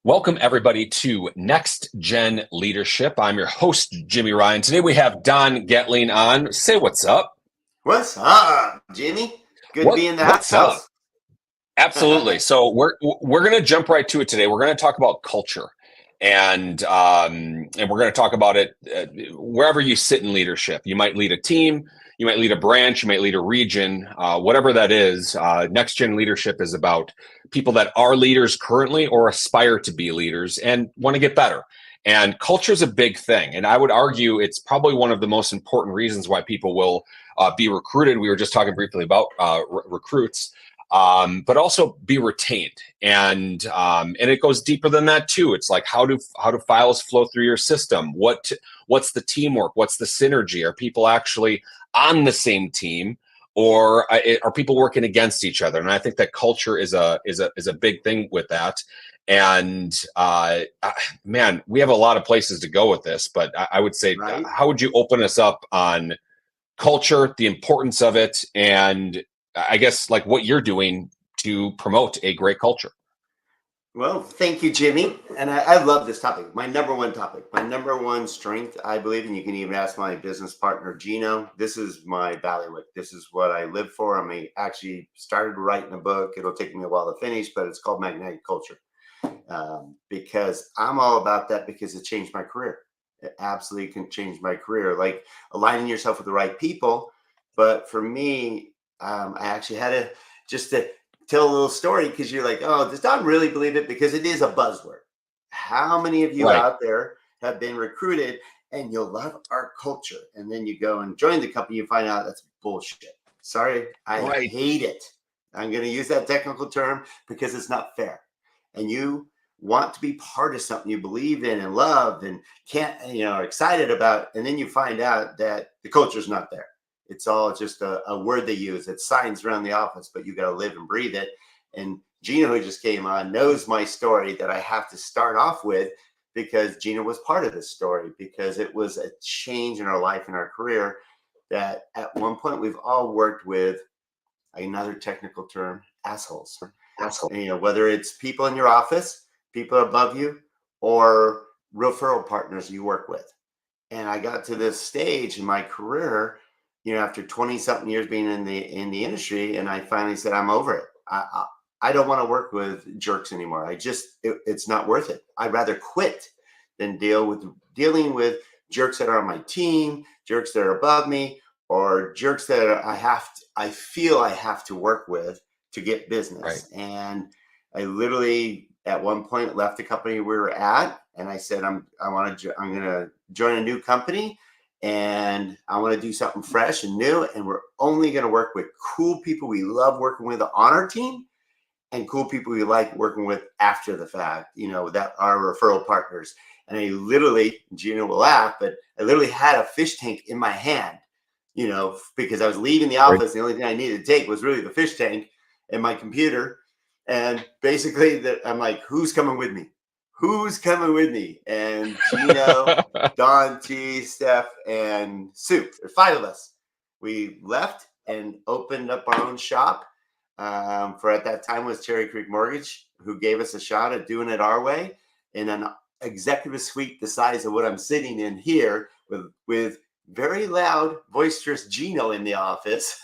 Welcome, everybody, to Next Gen Leadership. I'm your host, Jimmy Ryan. Today we have Don Getling on. Say what's up. What's up, Jimmy? Good to be in the What's up? house. Absolutely. So we're going to jump right to it today. We're going to talk about culture, and we're going to talk about it wherever you sit in leadership. You might lead a team, you might lead a branch, you might lead a region, whatever that is. Next Gen Leadership is about people that are leaders currently or aspire to be leaders and want to get better. And culture is a big thing, and I would argue it's probably one of the most important reasons why people will be recruited. We were just talking briefly about recruits. But also be retained, and it goes deeper than that too. It's like how do files flow through your system? What's the teamwork? What's the synergy? Are people actually on the same team, or are people working against each other? And I think that culture is a big thing with that. And man, we have a lot of places to go with this, but I would say, Right. How would you open us up on culture, the importance of it, and I guess like what you're doing to promote a great culture? Well, thank you, Jimmy. And I love this topic. My number one topic, my number one strength, I believe, and you can even ask my business partner, Gino. This is my bailiwick. This is what I live for. Actually started writing a book. It'll take me a while to finish, but it's called Magnetic Culture. Because I'm all about that because it changed my career. It absolutely can change my career, like aligning yourself with the right people. But for me, I actually had to tell a little story because you're like, oh, does Don really believe it? Because it is a buzzword. How many of you Right. out there have been recruited and you'll love our culture, and then you go and join the company, you find out that's bullshit. Sorry, I Right. hate it. I'm going to use that technical term because it's not fair. And you want to be part of something you believe in and love and are excited about, and then you find out that the culture's not there. It's all just a word they use. It's signs around the office, but you got to live and breathe it. And Gino, who just came on, knows my story that I have to start off with because Gino was part of this story, because it was a change in our life and our career that at one point we've all worked with another technical term, assholes. And, whether it's people in your office, people above you, or referral partners you work with. And I got to this stage in my career, after 20 something years being in the industry, and I finally said, I'm over it. I don't want to work with jerks anymore. It's not worth it. I'd rather quit than dealing with jerks that are on my team, jerks that are above me, or jerks that I feel I have to work with to get business. Right. And I literally at one point left the company we were at, and I said, I'm going to join a new company, and I want to do something fresh and new. And we're only going to work with cool people we love working with on our team, and cool people we like working with after the fact, that are referral partners. And I literally, Gino will laugh, but I literally had a fish tank in my hand, because I was leaving the office. The only thing I needed to take was really the fish tank and my computer. And basically I'm like, who's coming with me? Who's coming with me? And Gino, Don T, Steph, and Sue. There's 5 of us. We left and opened up our own shop. For at that time was Cherry Creek Mortgage, who gave us a shot at doing it our way, in an executive suite the size of what I'm sitting in here, with very loud, boisterous Gino in the office.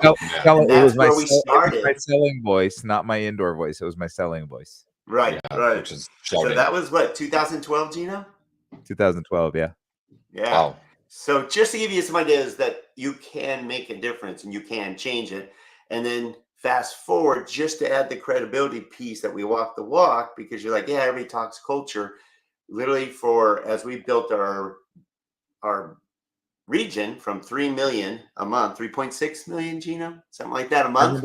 It was my selling voice, not my indoor voice. It was my selling voice. Right. Which is shouting. So that was what, 2012, Gino? 2012, yeah. Yeah. Wow. So just to give you some ideas that you can make a difference and you can change it. And then fast forward, just to add the credibility piece that we walk the walk, because you're like, yeah, everybody talks culture. Literally, as we built our region from 3 million a month, 3.6 million, Gino, something like that a month,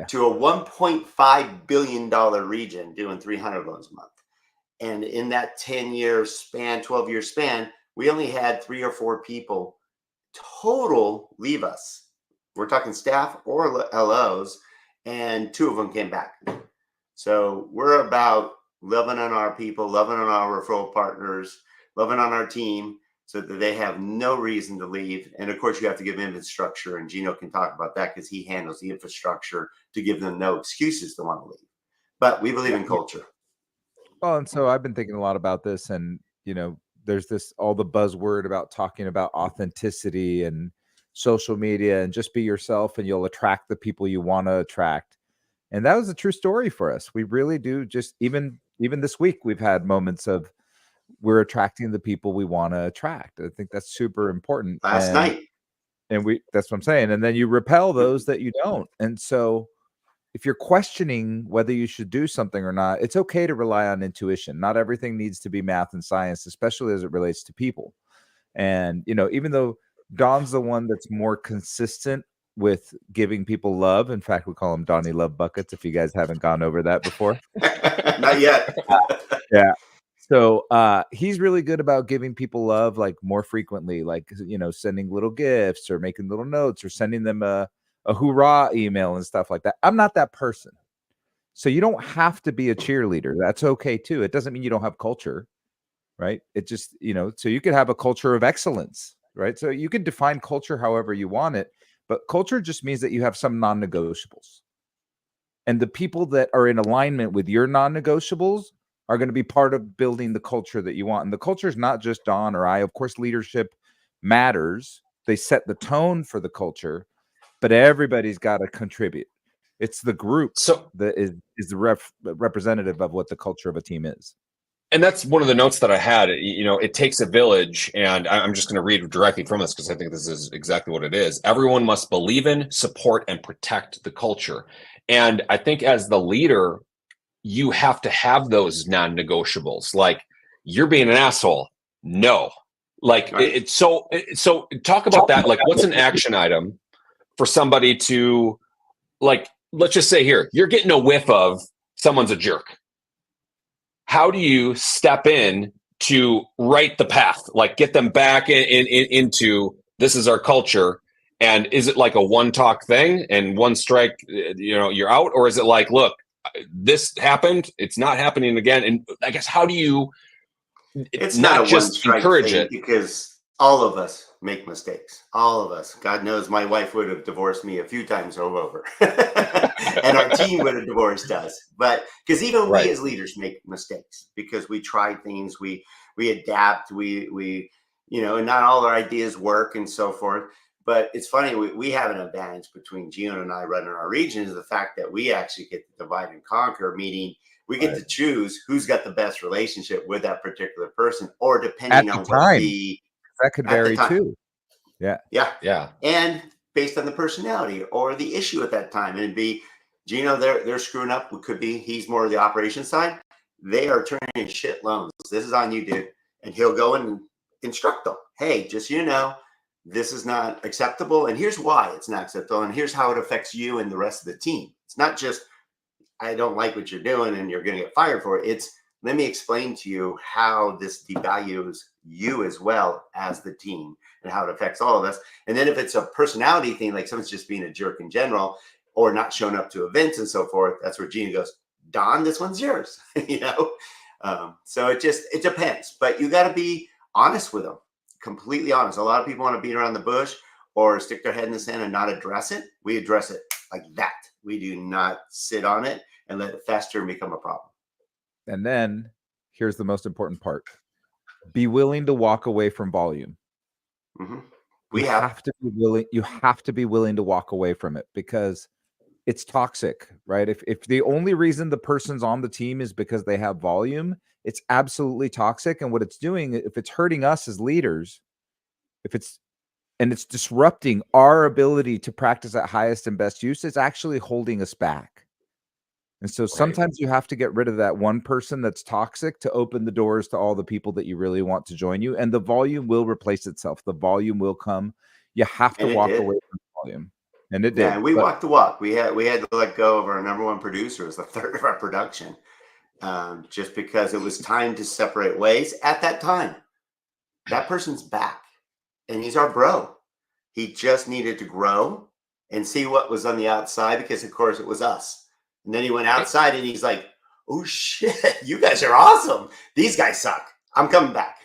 to a $1.5 billion region doing 300 loans a month. And in that 10-year span, 12-year span, we only had 3 or 4 people total leave us. We're talking staff or LOs, and 2 of them came back. So we're about loving on our people, loving on our referral partners, loving on our team, so that they have no reason to leave. And of course, you have to give them infrastructure, and Gino can talk about that because he handles the infrastructure to give them no excuses to want to leave. But we believe in culture. Well, and so I've been thinking a lot about this, and there's all the buzzword about talking about authenticity and social media, and just be yourself, and you'll attract the people you want to attract. And that was a true story for us. We really do. Just even this week, we've had moments of we're attracting the people we want to attract. I think that's super important. Last night. And that's what I'm saying. And then you repel those that you don't. And so if you're questioning whether you should do something or not, it's okay to rely on intuition. Not everything needs to be math and science, especially as it relates to people. And, even though Don's the one that's more consistent with giving people love. In fact, we call him Donnie Love Buckets, if you guys haven't gone over that before. Not yet. Yeah. So he's really good about giving people love, like more frequently, like, sending little gifts or making little notes or sending them a hoorah email and stuff like that. I'm not that person. So you don't have to be a cheerleader. That's okay too. It doesn't mean you don't have culture, right? It just, so you could have a culture of excellence, right? So you can define culture however you want it, but culture just means that you have some non-negotiables. And the people that are in alignment with your non-negotiables are going to be part of building the culture that you want. And the culture is not just Don or I. Of course, leadership matters. They set the tone for the culture, but everybody's got to contribute. It's the group that is the representative of what the culture of a team is. And that's one of the notes that I had. It takes a village, and I'm just going to read directly from this because I think this is exactly what it is. Everyone must believe in, support, and protect the culture. And I think as the leader, you have to have those non-negotiables. Like, you're being an asshole. No. Like, right. So talk about that. Like, what's an action item for somebody to, like, let's just say here, you're getting a whiff of someone's a jerk. How do you step in to right the path? Like, get them back into this is our culture. And is it like a one talk thing and one strike, you're out? Or is it like, look, this happened, it's not happening again? And I guess, how do you it's not just encourage it? Because all of us make mistakes. All of us. God knows my wife would have divorced me a few times over. And our team would have divorced us. But because even we as leaders make mistakes, because we try things, we adapt, we and not all our ideas work and so forth. But it's funny, we have an advantage between Gino and I running our region is the fact that we actually get to divide and conquer, meaning we get to choose who's got the best relationship with that particular person, or depending on what that could vary too. Yeah. And based on the personality or the issue at that time. And it'd be, Gino, they're screwing up. It could be he's more of the operations side. They are turning in shit loans. This is on you, dude. And he'll go and instruct them. Hey, just this is not acceptable. And here's why it's not acceptable. And here's how it affects you and the rest of the team. It's not just, I don't like what you're doing and you're going to get fired for it. It's, let me explain to you how this devalues you as well as the team and how it affects all of us. And then if it's a personality thing, like someone's just being a jerk in general or not showing up to events and so forth, that's where Gina goes, Don, this one's yours. So it depends, but you got to be honest with them, completely honest. A lot of people want to beat around the bush or stick their head in the sand and not address it. We address it like that. We do not sit on it and let it fester and become a problem. And then here's the most important part. Be willing to walk away from volume. Mm-hmm. You have to be willing to walk away from it because it's toxic, right? If the only reason the person's on the team is because they have volume, it's absolutely toxic. And what it's doing, if it's hurting us as leaders, it's disrupting our ability to practice at highest and best use, it's actually holding us back. And so sometimes you have to get rid of that one person that's toxic to open the doors to all the people that you really want to join you. And the volume will replace itself. The volume will come. You have to walk away from the volume. And it did. Yeah, we walked the walk. We had to let go of our number one producer. It was a third of our production, just because it was time to separate ways at that time. That person's back, and he's our bro. He just needed to grow and see what was on the outside because, of course, it was us. And then he went outside and he's like, oh, shit, you guys are awesome. These guys suck. I'm coming back.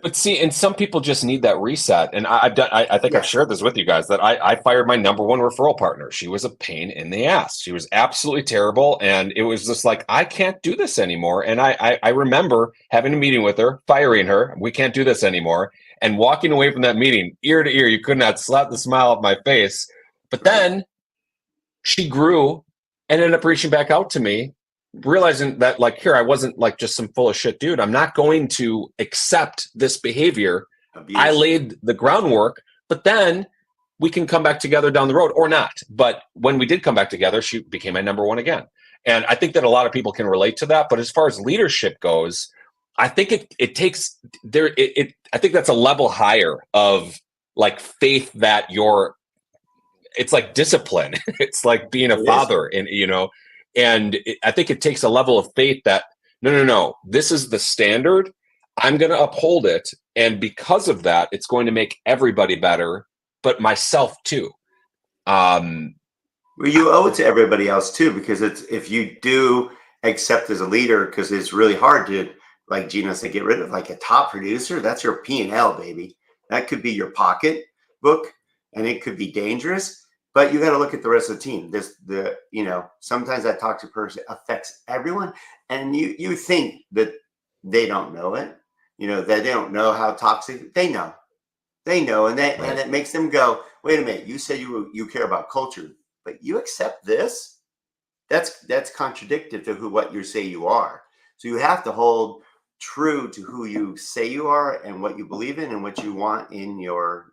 But see, and some people just need that reset. And I've done, I think I've Yeah. shared this with you guys, that I fired my number one referral partner. She was a pain in the ass. She was absolutely terrible. And it was just like, I can't do this anymore. And I remember having a meeting with her, firing her. We can't do this anymore. And walking away from that meeting, ear to ear, you could not slap the smile off my face. But then she grew and ended up reaching back out to me, realizing that, like, here, I wasn't like just some full of shit dude. I'm not going to accept this behavior. Abuse. I laid the groundwork, but then we can come back together down the road or not. But when we did come back together, she became my number one again. And I think that a lot of people can relate to that. But as far as leadership goes, I think it takes there. I think that's a level higher of like faith that you're. It's like discipline. It's like being a father, and I think it takes a level of faith that no, this is the standard. I'm going to uphold it, and because of that, it's going to make everybody better, but myself too. Well, you owe it to everybody else too, because it's, if you do accept as a leader, because it's really hard to, like Gino said, get rid of like a top producer. That's your P&L, baby. That could be your pocket book, and it could be dangerous. But you got to look at the rest of the team. Sometimes that toxic person affects everyone, and you think that they don't know it. That they don't know how toxic. They know, and it makes them go, wait a minute. You said you care about culture, but you accept this. That's contradictory to what you say you are. So you have to hold true to who you say you are and what you believe in and what you want in your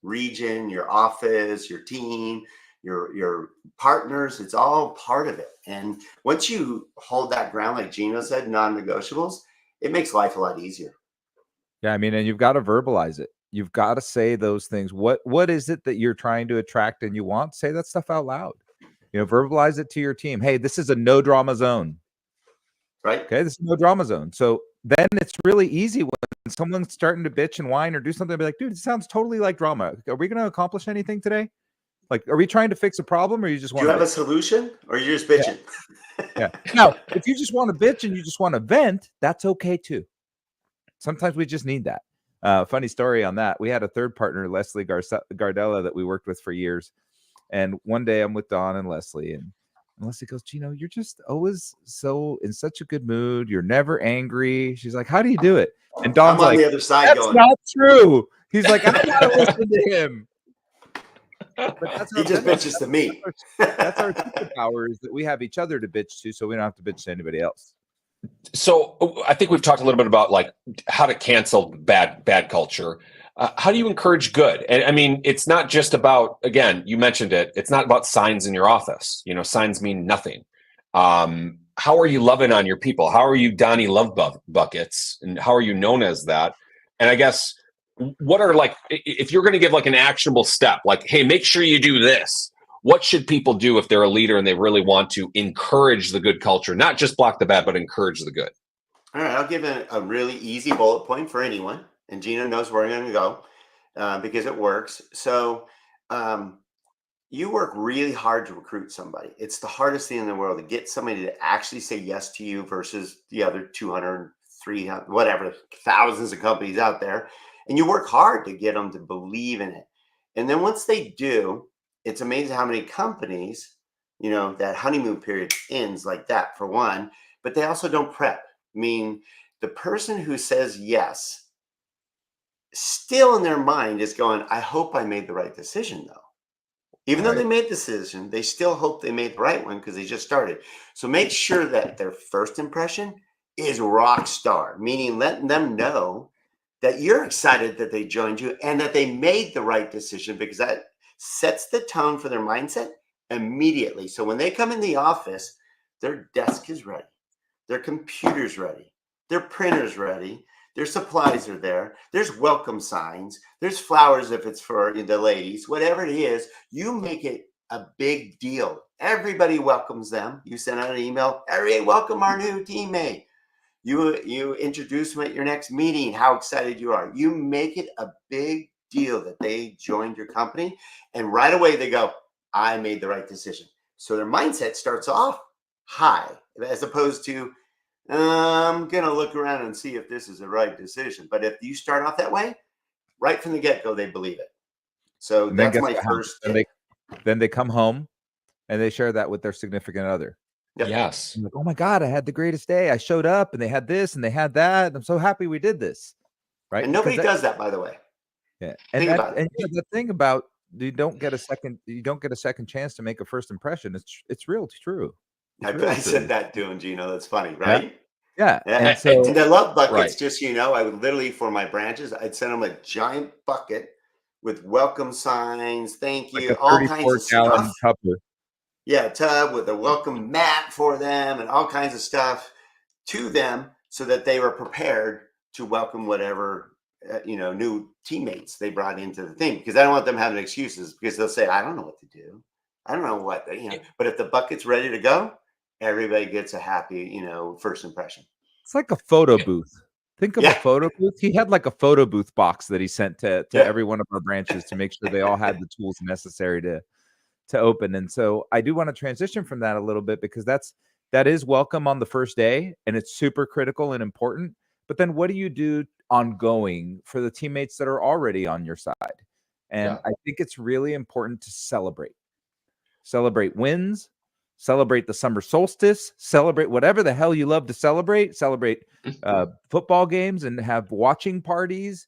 region, your office, your team, your partners. It's all part of it. And once you hold that ground, like Gino said, non-negotiables, it makes life a lot easier. Yeah, I mean, and you've got to verbalize it. You've got to say those things. What is it that you're trying to attract and you want? Say that stuff out loud. Verbalize it to your team. Hey, this is a no drama zone. Right. Okay, this is no drama zone. So then it's really easy when someone's starting to bitch and whine or do something, be like, dude, it sounds totally like drama. Are we going to accomplish anything today? Like, are we trying to fix a problem, or you just want do you have a solution, or you're just bitching? Yeah. Now, if you just want to bitch and you just want to vent, that's okay too. Sometimes we just need that. Funny story on that. We had a third partner, Leslie Gardella, that we worked with for years. And one day I'm with Don and Leslie, and Leslie goes, Gino, you're just always so in such a good mood. You're never angry. She's like, how do you do it? And Don's I'm on like, the other side that's going, not true. He's like, I gotta listen to him. But that's he just bitches to me. That's our superpower, is that we have each other to bitch to, so we don't have to bitch to anybody else. So I think we've talked a little bit about like how to cancel bad culture. How do you encourage good? And I mean, it's not just about, again, you mentioned it. It's not about signs in your office. Signs mean nothing. How are you loving on your people? How are you Donnie Love Buckets? And how are you known as that? And I guess, what are, like, if you're going to give like an actionable step, like, hey, make sure you do this. What should people do if they're a leader and they really want to encourage the good culture, not just block the bad, but encourage the good? All right, I'll give a really easy bullet point for anyone, and Gino knows where I'm going to go because it works. So you work really hard to recruit somebody. It's the hardest thing in the world to get somebody to actually say yes to you versus the other 200, 300, whatever, thousands of companies out there. And you work hard to get them to believe in it. And then once they do, it's amazing how many companies, that honeymoon period ends like that, for one, but they also don't prep. I mean, the person who says yes still in their mind is going, I hope I made the right decision, though. Even though they made the decision, they still hope they made the right one because they just started. So make sure that their first impression is rock star, meaning letting them know that you're excited that they joined you and that they made the right decision, because that sets the tone for their mindset immediately. So when they come in the office, their desk is ready, their computer's ready, their printer's ready, their supplies are there, there's welcome signs, there's flowers if it's for the ladies, whatever it is, you make it a big deal. Everybody welcomes them. You send out an email, hey, welcome our new teammate. You introduce them at your next meeting, how excited you are. You make it a big deal that they joined your company, and right away they go, I made the right decision. So their mindset starts off high, as opposed to I'm going to look around and see if this is the right decision. But if you start off that way, right from the get-go, they believe it. So And then that's guess my what happens? first tip. Then they come home and they share that with their significant other. Yep. Yes. I'm like, oh my God, I had the greatest day. I showed up and they had this and they had that. And I'm so happy we did this. Right. And Because nobody does that, by the way. yeah. Think about it. And the thing about you don't get a second chance to make a first impression. It's real true. It's really I true. said that to him, Gino. That's funny, Yeah. right? Yeah. And And so the love buckets, Right. just so you know, I would literally, for my branches, I'd send them a giant bucket with welcome signs, thank like you, a all kinds of 34-gallon stuff. tupper. Yeah, a tub with a welcome mat for them and all kinds of stuff to them so that they were prepared to welcome whatever new teammates they brought into the thing, because I don't want them having excuses, because they'll say, I don't know what to do. I don't know what, but if the bucket's ready to go, everybody gets a happy, first impression. It's like a photo booth. Think of a photo booth. He had like a photo booth box that he sent to every one of our branches to make sure they all had the tools necessary to open. And so I do want to transition from that a little bit, because that is welcome on the first day and it's super critical and important. But then what do you do ongoing for the teammates that are already on your side? And I think it's really important to celebrate wins, celebrate the summer solstice, celebrate whatever the hell you love to celebrate football games and have watching parties.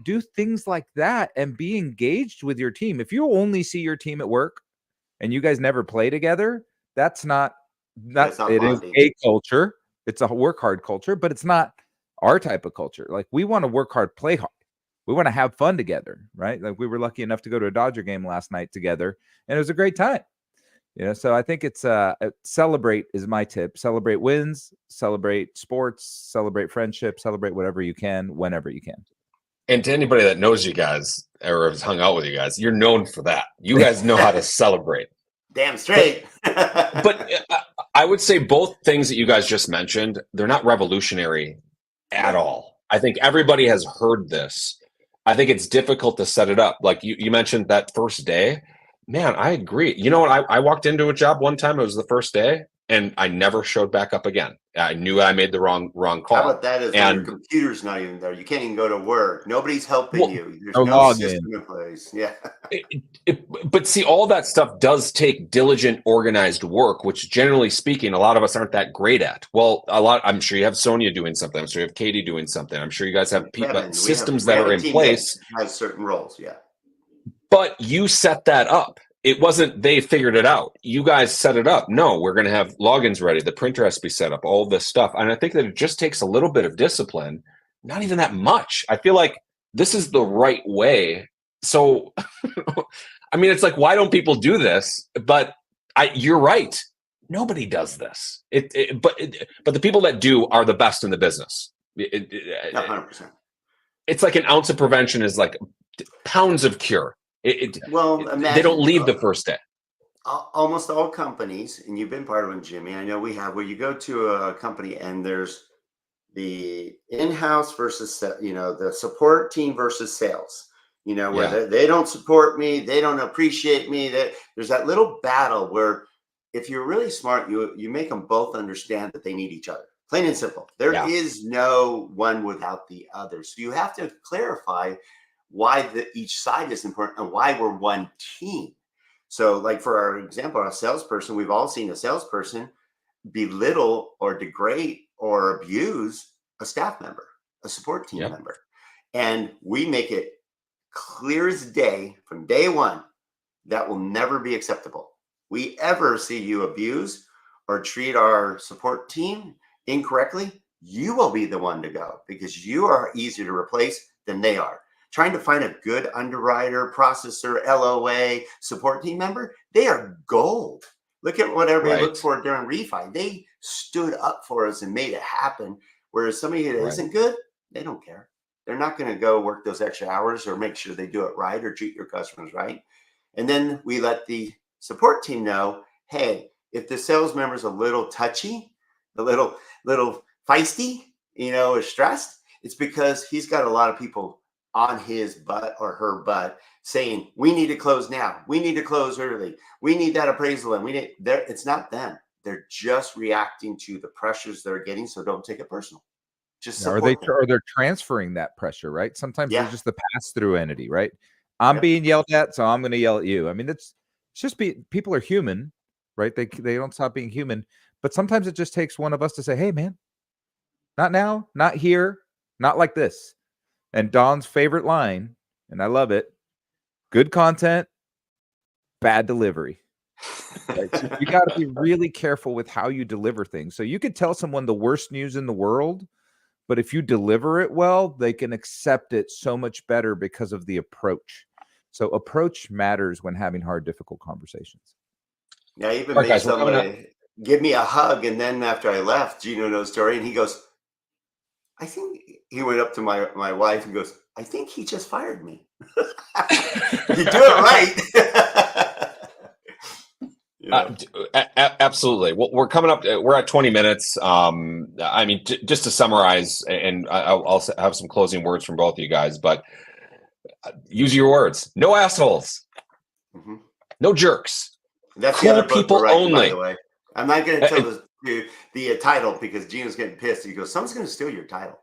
Do things like that and be engaged with your team. If you only see your team at work and you guys never play together, that's not it is a culture. It's a work hard culture, but it's not our type of culture. Like, we want to work hard, play hard. We want to have fun together, right? Like, we were lucky enough to go to a Dodger game last night together, and it was a great time. So I think it's celebrate is my tip. Celebrate wins, celebrate sports, celebrate friendship, celebrate whatever you can, whenever you can. And to anybody that knows you guys or has hung out with you guys, you're known for that. You guys know how to celebrate. Damn straight. But I would say both things that you guys just mentioned, they're not revolutionary at all. I think everybody has heard this. I think it's difficult to set it up. Like you mentioned that first day. Man, I agree. You know what? I walked into a job one time. It was the first day, and I never showed back up again. I knew I made the wrong call. How about that? Is when your computer's not even there. You can't even go to work. Nobody's helping you. There's no system in place. Yeah. But see, all that stuff does take diligent, organized work, which, generally speaking, a lot of us aren't that great at. Well, I'm sure you have Sonia doing something. I'm sure you have Katie doing something. I'm sure you guys have systems that are in place. Has certain roles. Yeah. But you set that up. It wasn't they figured it out. You guys set it up. No, we're going to have logins ready. The printer has to be set up, all this stuff. And I think that it just takes a little bit of discipline, not even that much. I feel like this is the right way. So, I mean, it's like, why don't people do this? But you're right. Nobody does this. But the people that do are the best in the business. 100%. It's like an ounce of prevention is like pounds of cure. They don't leave the first day. Almost all companies, and you've been part of them, Jimmy, I know we have, where you go to a company and there's the in-house versus, the support team versus sales, where they don't support me, they don't appreciate me. There's that little battle where, if you're really smart, you make them both understand that they need each other. Plain and simple. There is no one without the other. So you have to clarify why each side is important and why we're one team. So, like, for our example, a salesperson, we've all seen a salesperson belittle or degrade or abuse a staff member, a support team member. And we make it clear as day from day one that will never be acceptable. We ever see you abuse or treat our support team incorrectly, you will be the one to go, because you are easier to replace than they are. Trying to find a good underwriter, processor, LOA, support team member, they are gold. Look at what everybody looked for during refi. They stood up for us and made it happen. Whereas somebody that isn't good, they don't care. They're not going to go work those extra hours or make sure they do it right or treat your customers right. And then we let the support team know, hey, if the sales member is a little touchy, a little feisty, is stressed, it's because he's got a lot of people on his butt or her butt saying, we need to close now. We need to close early. We need that appraisal. And it's not them. They're just reacting to the pressures they're getting. So don't take it personal. Just Or support them. they're transferring that pressure, right? Sometimes Yeah. they're just the pass-through entity, right? I'm Yep. being yelled at, so I'm going to yell at you. I mean, it's just people are human, right? They don't stop being human, but sometimes it just takes one of us to say, "Hey, man, not now, not here, not like this." And Don's favorite line, and I love it: "Good content, bad delivery." Right? So you got to be really careful with how you deliver things. So you could tell someone the worst news in the world, but if you deliver it well, they can accept it so much better because of the approach. So approach matters when having hard, difficult conversations. Yeah, I even All right, made guys, we're coming up. somebody give me a hug, and then after I left, Gino knows the story, and he goes, I think he went up to my wife and goes, I think he just fired me. You do it right. Absolutely. Well, we're coming up. We're at 20 minutes. I mean, just to summarize, and I'll have some closing words from both of you guys, but use your words. No assholes. Mm-hmm. No jerks. That's cool the other book people we're writing, only. by the way. I'm not going to tell the title because Gino's getting pissed. He goes, someone's going to steal your title.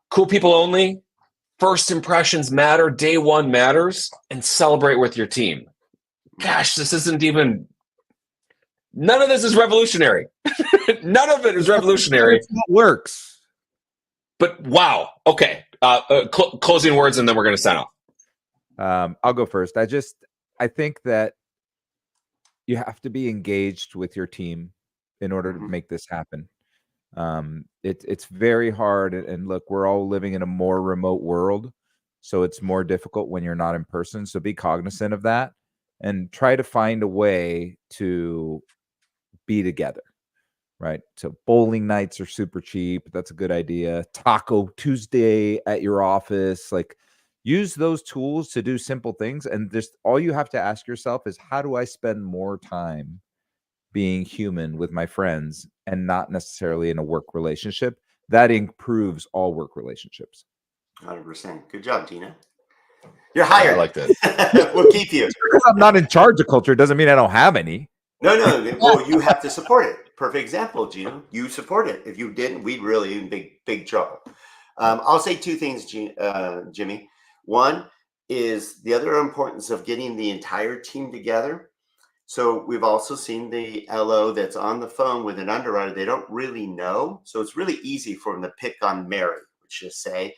Cool people only. First impressions matter. Day one matters. And celebrate with your team. Gosh, this isn't even. None of this is revolutionary. None of it is revolutionary. It works. But wow. Okay. Closing words, and then we're going to sign off. I'll go first. I think that you have to be engaged with your team in order to make this happen. It's very hard. And look, we're all living in a more remote world, so it's more difficult when you're not in person. So be cognizant of that and try to find a way to be together, right? So bowling nights are super cheap. That's a good idea. Taco Tuesday at your office, like use those tools to do simple things. And just all you have to ask yourself is, how do I spend more time being human with my friends and not necessarily in a work relationship? That improves all work relationships. 100%. Good job, Gino. You're hired. Yeah, I like that. We'll keep you. Because I'm not in charge of culture doesn't mean I don't have any. No. Well, you have to support it. Perfect example, Gino. You support it. If you didn't, we'd really in big trouble. I'll say two things, Jimmy. One is the other importance of getting the entire team together. So we've also seen the LO that's on the phone with an underwriter they don't really know. So it's really easy for them to pick on Mary, which is say,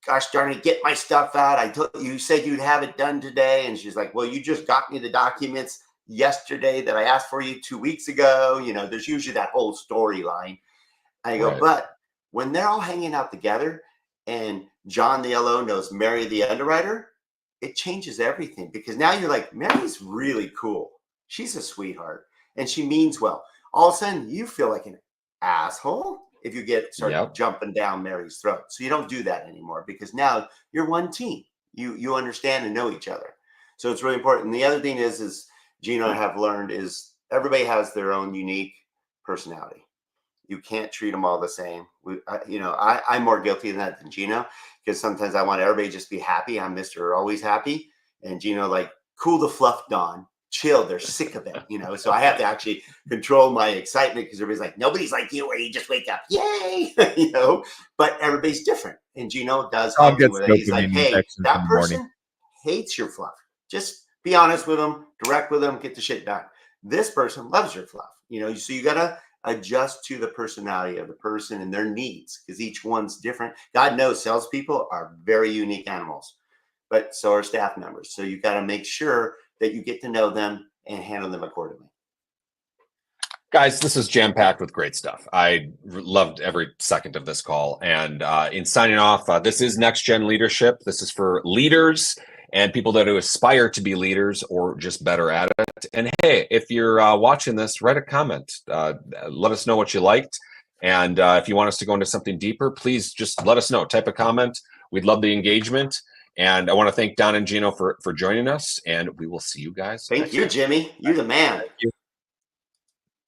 gosh darn it, get my stuff out. I told you said you'd have it done today. And she's like, well, you just got me the documents yesterday that I asked for you 2 weeks ago. You know, there's usually that whole storyline. I go, right. But when they're all hanging out together and John the LO knows Mary the underwriter, it changes everything, because now you're like, Mary's really cool. She's a sweetheart and she means well. All of a sudden you feel like an asshole if you start jumping down Mary's throat. So you don't do that anymore, because now you're one team. You understand and know each other. So it's really important. And the other thing is Gino and I have learned is everybody has their own unique personality. You can't treat them all the same. I'm more guilty than that than Gino, because sometimes I want everybody to just be happy. I'm Mr. Always Happy. And Gino, like, cool the fluff, Don. Chill. They're sick of it, So I have to actually control my excitement, because everybody's like, nobody's like you, where you just wake up, yay, But everybody's different. And Gino does help me with it. He's like, hey, that person hates your fluff. Just be honest with them, direct with them, get the shit done. This person loves your fluff, So you gotta adjust to the personality of the person and their needs, because each one's different. God knows salespeople are very unique animals, but so are staff members. So you got to make sure that you get to know them and handle them accordingly. Guys, this is jam-packed with great stuff. I loved every second of this call. And in signing off, this is Next Gen Leadership. This is for leaders and people that aspire to be leaders or just better at it. And hey, if you're watching this, write a comment. Let us know what you liked. And if you want us to go into something deeper, please just let us know. Type a comment. We'd love the engagement. And I want to thank Don and Gino for joining us. And we will see you guys. Thank you, Jimmy. You're the man. Thank you.